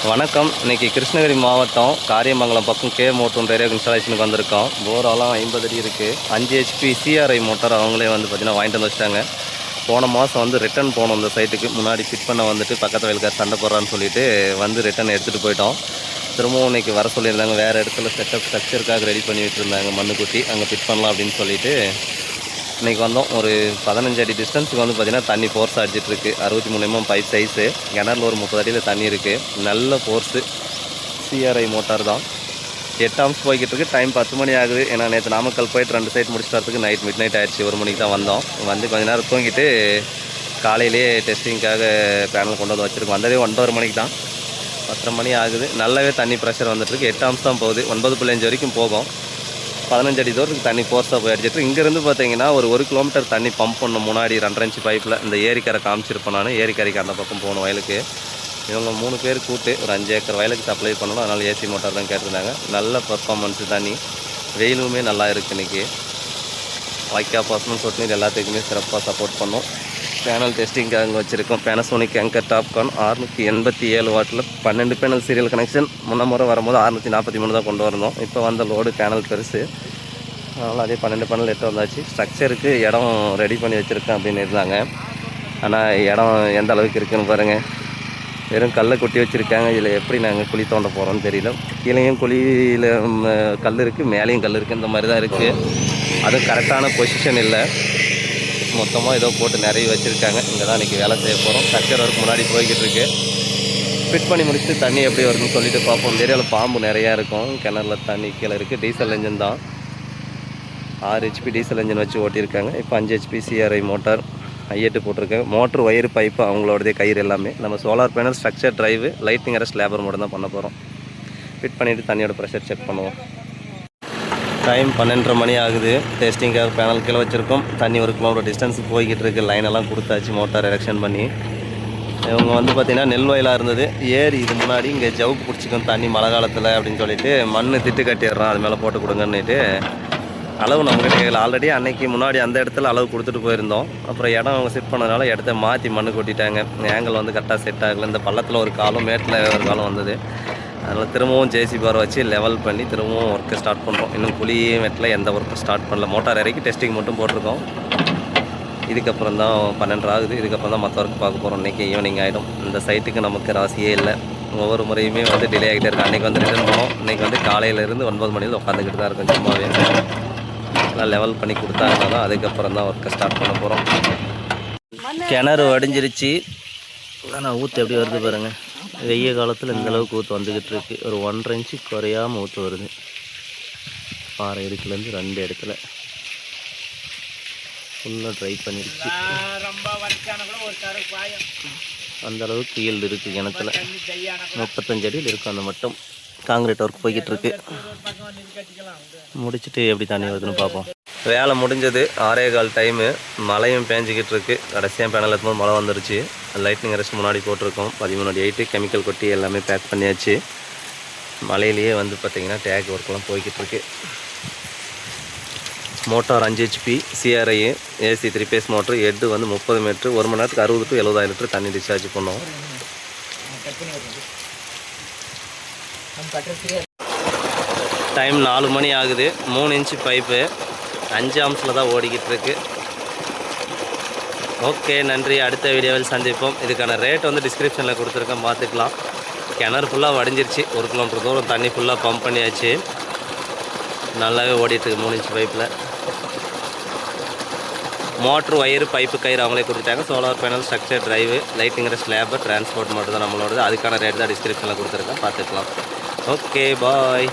வணக்கம். இன்றைக்கி கிருஷ்ணகிரி மாவட்டம் காரியமங்கலம் பக்கம் கே மோட்டர் ரேடியோ இன்ஸ்டாலேஷனுக்கு வந்திருக்கோம். போரெல்லாம் 50 அடி இருக்குது. 5 HP CRI மோட்டார் அவங்களே வந்து பார்த்திங்கன்னா வாங்கிட்டு வந்து வச்சிட்டாங்க. போன மாதம் வந்து ரிட்டன் போனோம் இந்த சைட்டுக்கு. முன்னாடி ஃபிட் பண்ண வந்துட்டு பக்கத்து வயலுக்கார் சண்டை போடுறான்னு சொல்லிட்டு வந்து ரிட்டன் எடுத்துகிட்டு போயிட்டோம். திரும்பவும் இன்றைக்கி வர சொல்லியிருந்தாங்க. வேறு இடத்துல செட்டப் ஸ்ட்ரக்சருக்காக ரெடி பண்ணி விட்டுருந்தாங்க. மண்ணு கொட்டி அங்கே ஃபிட் பண்ணலாம் அப்படின்னு சொல்லிட்டு இன்றைக்கி வந்தோம். ஒரு 15 அடி டிஸ்டன்ஸுக்கு வந்து பார்த்திங்கன்னா தண்ணி ஃபோர்ஸ் அடிச்சிட்ருக்கு. 63 mm பைப் சைஸு. கிணறுல ஒரு 30 அடியில் தண்ணி இருக்குது. நல்ல ஃபோர்ஸு. CRI மோட்டார் தான். 8 ஆம்ஸ் போய்கிட்டு இருக்குது. டைம் 10 மணி ஆகுது. ஏன்னா நேற்று நாமக்கல் போயிட்டு 2 சைட் முடிச்சுட்டு வரதுக்கு மிட் நைட் ஆகிடுச்சு. 1 மணிக்கு தான் வந்தோம். வந்து கொஞ்சம் நேரம் தூங்கிட்டு காலையிலே டெஸ்டிங்காக பேனல் கொண்டு வந்து வச்சுருக்கோம். வந்ததே 9:30 மணிக்கு தான். 10:30 மணி ஆகுது. நல்லாவே தண்ணி ப்ரெஷர் வந்துட்டுருக்கு. 8 ஆம்ஸ் தான் போகுது. 9.5 வரைக்கும் போகும். 15 அடி தூரத்துக்கு தண்ணி ஃபோர்ஸாக போய் அடிச்சிட்டு இங்கேருந்து பார்த்தீங்கன்னா ஒரு 1 கிலோமீட்டர் தண்ணி பம்ப் பண்ணணும். முன்னாடி 2.5 இன்ச்சு பைப்பில் இந்த ஏரிக்கரை காமிச்சிருப்பேன் நான். ஏரிக்கரைக்கு அந்த பக்கம் போகணும் வயலுக்கு. இவங்க 3 பேர் கூட்டு ஒரு 5 ஏக்கர் வயலுக்கு சப்ளை பண்ணணும். அதனால் AC மோட்டார் தான் கேட்டிருந்தாங்க. நல்ல பர்ஃபார்மன்ஸு தண்ணி. வெயிலுமே நல்லா இருக்குது இன்றைக்கி. வாய்க்கா பாசனம் சொட்டு நீர் எல்லாத்துக்குமே சிறப்பாக சப்போர்ட் பண்ணோம். பேனல் டெஸ்டிங்காக அங்கே வச்சுருக்கோம். பேனசோனிக் ஆங்கர் டாப்கான் 687 வாட்டில் 12 பேனல் சீரியல் கனெக்ஷன். முறை வரும்போது 643 தான் கொண்டு வரணும். இப்போ வந்த லோடு பேனல் பெருசு, அதனால் அதே 12 பேனல் எட்டு வந்தாச்சு. ஸ்ட்ரக்சருக்கு இடம் ரெடி பண்ணி வச்சுருக்கேன் அப்படின்னு இருந்தாங்க. ஆனால் இடம் எந்த அளவுக்கு இருக்குதுன்னு பாருங்கள். வெறும் கல்லை கொட்டி வச்சுருக்காங்க. இதில் எப்படி நாங்கள் குழி தோண்ட போகிறோன்னு தெரியல. கீழேயும் குழியில் கல் இருக்குது, மேலேயும் கல் இருக்குது. இந்த மாதிரி தான் இருக்குது. அதுவும் கரெக்டான பொசிஷன் இல்லை. மொத்தமாக ஏதோ போட்டு நிறைய வச்சுருக்காங்க. இங்கே தான் இன்றைக்கி வேலை செய்ய போகிறோம். ஸ்ட்ரக்சர் ஒர்க் முன்னாடி போய்கிட்டு இருக்கு. ஃபிட் பண்ணி முடிச்சுட்டு தண்ணி எப்படி வருதுன்னு சொல்லிட்டு பார்ப்போம். இந்த ஏரியாவில் பாம்பு நிறையா இருக்கும். கிணறுல தண்ணி கீழே இருக்குது. டீசல் இன்ஜின் தான். 6 HP டீசல் இன்ஜின் வச்சு ஓட்டியிருக்காங்க. இப்போ 5 HP CRI மோட்டார் ஐஎட்டு போட்டிருக்காங்க. மோட்ரு ஒயரு பைப்பு அவங்களோடதே கயிறு எல்லாமே. நம்ம solar panel structure drive lighting arrest labour மட்டும் தான் பண்ண போகிறோம். ஃபிட் பண்ணிவிட்டு தண்ணியோட ப்ரெஷர் செக் பண்ணுவோம். டைம் 12:30 மணி ஆகுது. டெஸ்டிங்காக பேனல் கீழே வச்சுருக்கோம். தண்ணி 1 கிலோமீட்டர் டிஸ்டன்ஸுக்கு போய்கிட்டு இருக்குது. லைனெல்லாம் கொடுத்தாச்சு மோட்டார் எரெக்ஷன் பண்ணி. இவங்க வந்து பார்த்திங்கன்னா நெல் வயலாக இருந்தது. ஏரி இது முன்னாடி இங்கே ஜவுக்கு பிடிச்சிக்கும் தண்ணி மழை காலத்தில் அப்படின்னு சொல்லிட்டு மண் திட்டு கட்டிடுறான். அது மேலே போட்டு கொடுங்கன்னுட்டு அளவு நம்மக்கிட்ட கேட்கல. ஆல்ரெடி அன்னைக்கு முன்னாடி அந்த இடத்துல அளவு கொடுத்துட்டு போயிருந்தோம். அப்புறம் இடம் அவங்க செட் பண்ணதுனால இடத்த மாற்றி மண் கொட்டிட்டாங்க. ஆங்கிள் வந்து கரெக்டாக செட் ஆகலை. இந்த பள்ளத்தில் ஒரு காலம், மேட்டில் ஒரு காலம் வந்தது. அதனால் திரும்பவும் JCB வச்சு லெவல் பண்ணி திரும்பவும் ஒர்க்கை ஸ்டார்ட் பண்ணுறோம். இன்னும் குழியும் வெட்டில் எந்த ஒர்க்கும் ஸ்டார்ட் பண்ணல. மோட்டார் இறக்கி டெஸ்டிங் மட்டும் போட்டிருக்கோம். இதுக்கப்புறம் தான் 12 ஆகுது. இதுக்கப்புறம் தான் மற்ற ஒர்க் பார்க்க போகிறோம். இன்றைக்கி ஈவினிங் ஆகிடும். இந்த சைட்டுக்கு நமக்கு ராசியே இல்லை. ஒவ்வொரு முறையுமே வந்து டிலே ஆகிட்டே இருக்கும். அன்றைக்கி வந்து ரிட்டர்ன் போனோம். இன்றைக்கி வந்து காலையிலேருந்து 9 மணியில் உட்காந்துக்கிட்டு தான் இருக்கும். சும்மாவே எல்லாம் லெவல் பண்ணி கொடுத்தாங்கன்னா தான் அதுக்கப்புறம் தான் ஒர்க்கை ஸ்டார்ட் பண்ண போகிறோம். கிணறு வடிஞ்சிருச்சு. ஆனால் ஊற்று எப்படி வருது பாருங்கள். வெய்ய காலத்தில் இந்தளவுக்கு ஊற்று வந்துக்கிட்டு இருக்குது. ஒரு 1.5 இன்ச்சு குறையாமல் ஊற்று வருது. பாறை இடுக்குலேருந்து 2 இடத்துல ஃபுல்லாக ட்ரை பண்ணிடுச்சு. அந்தளவுக்கு ஈல்டு இருக்குது கிணத்துல. 35 அடியில் இருக்கும். அந்த மட்டும் காங்கிரீட் ஒர்க் போய்கிட்டு இருக்கு. முடிச்சுட்டு எப்படி தண்ணி வருதுன்னு பார்ப்போம். வேலை முடிஞ்சது. 6:15 டைமு. மழையும் பேஞ்சிக்கிட்டு இருக்குது. கடைசியாக பேனல் எடுத்தும்போது மழை வந்துருச்சு. லைட்னிங் அரெஸ்ட் முன்னாடி போட்டிருக்கோம். 13 அடி 8 கெமிக்கல் கொட்டி எல்லாமே பேக் பண்ணியாச்சு. மழையிலேயே வந்து பார்த்திங்கன்னா டேக் ஒர்க்கெலாம் போய்கிட்டு இருக்கு. Motor 5 HP CRI AC 3 phase motor. Head வந்து 30 மீட்ரு. 1 மணி நேரத்துக்கு 60 to 70 லிட்டர் தண்ணி டிஸ்சார்ஜ் பண்ணோம். டைம் 4 மணி ஆகுது. 3 இன்ச்சு பைப்பு 5 ஆம்ஸில் தான் ஓடிக்கிட்டு இருக்கு. ஓகே, நன்றி. அடுத்த வீடியோவில் சந்திப்போம். இதுக்கான ரேட் வந்து டிஸ்கிரிப்ஷனில் கொடுத்துருக்கேன், பார்த்துக்கலாம். கிணறு ஃபுல்லாக வடிஞ்சிருச்சு. 1 கிலோமீட்டர் தூரம் தண்ணி ஃபுல்லாக பம்ப் பண்ணியாச்சு. நல்லாவே ஓடிட்டுருக்கு 3 இன்ச்சு பைப்பில். மோட்ரு ஒயரு பைப்பு கயிறு அவங்களே கொடுத்துட்டாங்க. Solar panel structure drive lighting arrest labour transport மட்டும் தான் நம்மளோடது. அதுக்கான ரேட் தான் டிஸ்கிரிப்ஷனில் கொடுத்துருக்கேன், பார்த்துக்கலாம். ஓகே, பாய்.